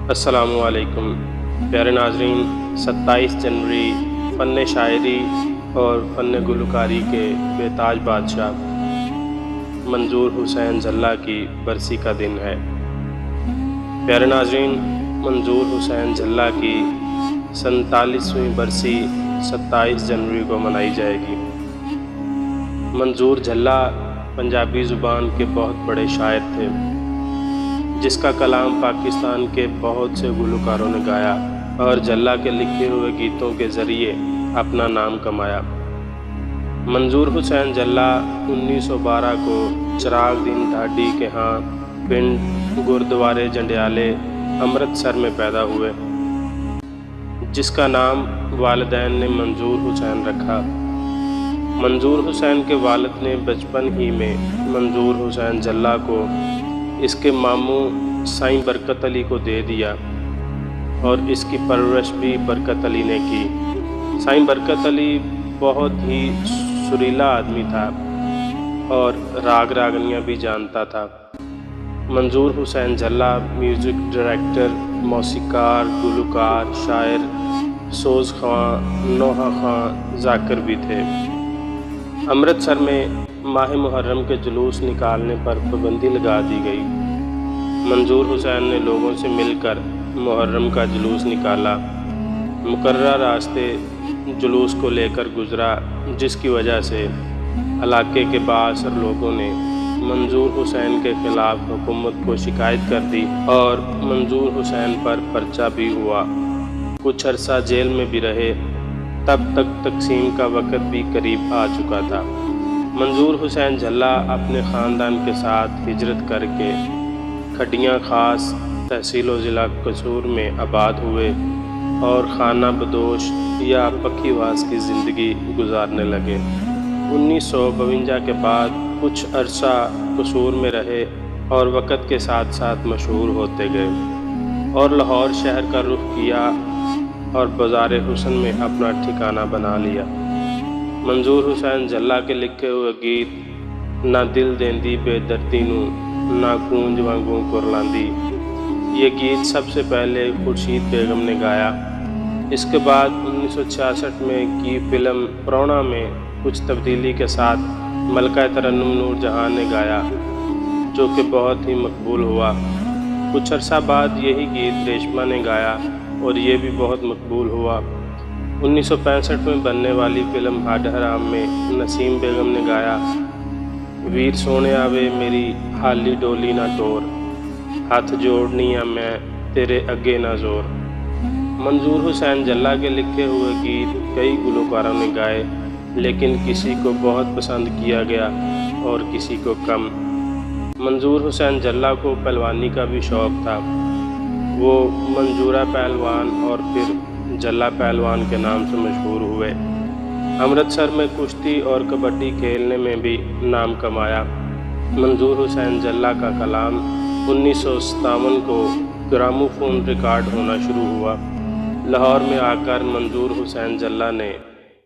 السلام علیکم پیارے ناظرین، 27 جنوری فن شاعری اور فن گلوکاری کے بے تاج بادشاہ منظور حسین جھلا کی برسی کا دن ہے۔ پیارے ناظرین، منظور حسین جھلا کی 47ویں برسی 27 جنوری کو منائی جائے گی۔ منظور جھلا پنجابی زبان کے بہت بڑے شاعر تھے، جس کا کلام پاکستان کے بہت سے گلوکاروں نے گایا اور جھلا کے لکھے ہوئے گیتوں کے ذریعے اپنا نام کمایا۔ منظور حسین جھلا 1912 کو چراغ دین ڈھاڈی کے ہاں پنڈ گردوارے جنڈیالے امرتسر میں پیدا ہوئے، جس کا نام والدین نے منظور حسین رکھا۔ منظور حسین کے والد نے بچپن ہی میں منظور حسین جھلا کو اس کے ماموں سائیں برکت علی کو دے دیا اور اس کی پرورش بھی برکت علی نے کی۔ سائیں برکت علی بہت ہی سریلا آدمی تھا اور راگ راگنیاں بھی جانتا تھا۔ منظور حسین جھلا میوزک ڈائریکٹر، موسیقار، گلوکار، شاعر، سوز خواں، نوحہ خواں، ذاکر بھی تھے۔ امرتسر میں ماہ محرم کے جلوس نکالنے پر پابندی لگا دی گئی۔ منظور حسین نے لوگوں سے مل کر محرم کا جلوس نکالا، مقررہ راستے جلوس کو لے کر گزرا، جس کی وجہ سے علاقے کے بااثر لوگوں نے منظور حسین کے خلاف حکومت کو شکایت کر دی اور منظور حسین پر پرچہ بھی ہوا۔ کچھ عرصہ جیل میں بھی رہے۔ تب تک تقسیم کا وقت بھی قریب آ چکا تھا۔ منظور حسین جھلا اپنے خاندان کے ساتھ ہجرت کر کے کھٹیاں خاص تحصیل و ضلع قصور میں آباد ہوئے اور خانہ بدوش یا پکی واس کی زندگی گزارنے لگے۔ 1952 کے بعد کچھ عرصہ قصور میں رہے اور وقت کے ساتھ ساتھ مشہور ہوتے گئے اور لاہور شہر کا رخ کیا اور بازار حسن میں اپنا ٹھکانہ بنا لیا۔ منظور حسین جھلا کے لکھے ہوئے گیت نہ دل دیندی بے دردی نو، نہ گونج وانگوں کرلاندی، یہ گیت سب سے پہلے خورشید بیگم نے گایا۔ اس کے بعد 1966 میں کی فلم پرونا میں کچھ تبدیلی کے ساتھ ملکہ ترنم نور جہاں نے گایا، جو کہ بہت ہی مقبول ہوا۔ کچھ عرصہ بعد یہی گیت ریشمہ نے گایا اور یہ بھی بہت مقبول ہوا۔ 1965 میں بننے والی فلم ہڈ حرام میں نسیم بیگم نے گایا، ویر سونے آوے میری حالی ڈولی نہ ٹور، ہاتھ جوڑنی ہے میں تیرے اگے نہ زور۔ منظور حسین جھلا کے لکھے ہوئے گیت کئی گلوکاروں نے گائے، لیکن کسی کو بہت پسند کیا گیا اور کسی کو کم۔ منظور حسین جھلا کو پہلوانی کا بھی شوق تھا۔ وہ منظورہ پہلوان اور پھر جھلا پہلوان کے نام سے مشہور ہوئے۔ امرتسر میں کشتی اور کبڈی کھیلنے میں بھی نام کمایا۔ منظور حسین جھلا کا کلام 1957 کو گرامو فون ریکارڈ ہونا شروع ہوا۔ لاہور میں آ کر منظور حسین جھلا نے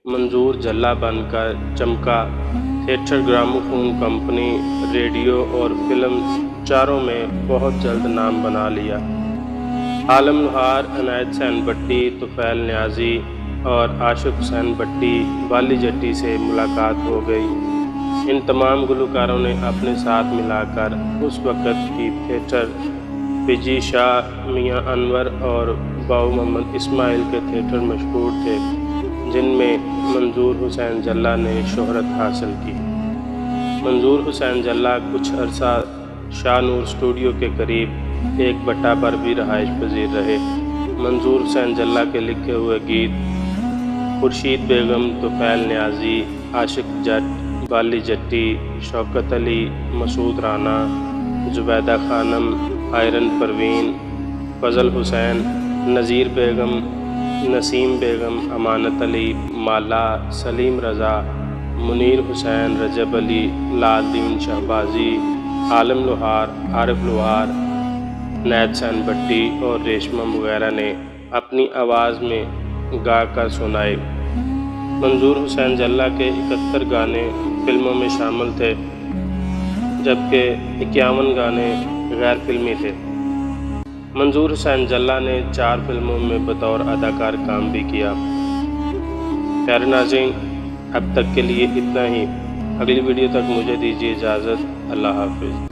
منظور جھلا بن کر چمکا۔ تھیٹر، گرامو فون کمپنی، ریڈیو اور فلم چاروں میں بہت جلد نام بنا لیا۔ عالم لوہار، عنایت حسین بٹی، طفیل نیازی اور عاشق حسین بٹی والی جٹی سے ملاقات ہو گئی۔ ان تمام گلوکاروں نے اپنے ساتھ ملا کر اس وقت کی تھیٹر پجی شاہ، میاں انور اور باؤ محمد اسماعیل کے تھیٹر مشہور تھے، جن میں منظور حسین جھلا نے شہرت حاصل کی۔ منظور حسین جھلا کچھ عرصہ شاہ نور اسٹوڈیو کے قریب 1/2 پر بھی رہائش پذیر رہے۔ منظور حسین جھلا کے لکھے ہوئے گیت خورشید بیگم، طفیل نیازی، عاشق جٹ، بالی جٹی، شوکت علی، مسعود رانا، زبیدہ خانم، آئرن پروین، فضل حسین، نذیر بیگم، نسیم بیگم، امانت علی، مالا، سلیم رضا، منیر حسین، رجب علی، لال دین شہبازی، عالم لوہار، عارف لوہار، عنایت حسین بٹی اور ریشمہ وغیرہ نے اپنی آواز میں گا کر سنائے۔ منظور حسین جھلا کے 71 گانے فلموں میں شامل تھے، جبکہ 51 گانے غیر فلمی تھے۔ منظور حسین جلہ نے 4 فلموں میں بطور اداکار کام بھی کیا۔ پیارے ناظرین، اب تک کے لیے اتنا ہی۔ اگلی ویڈیو تک مجھے دیجیے اجازت۔ اللہ حافظ۔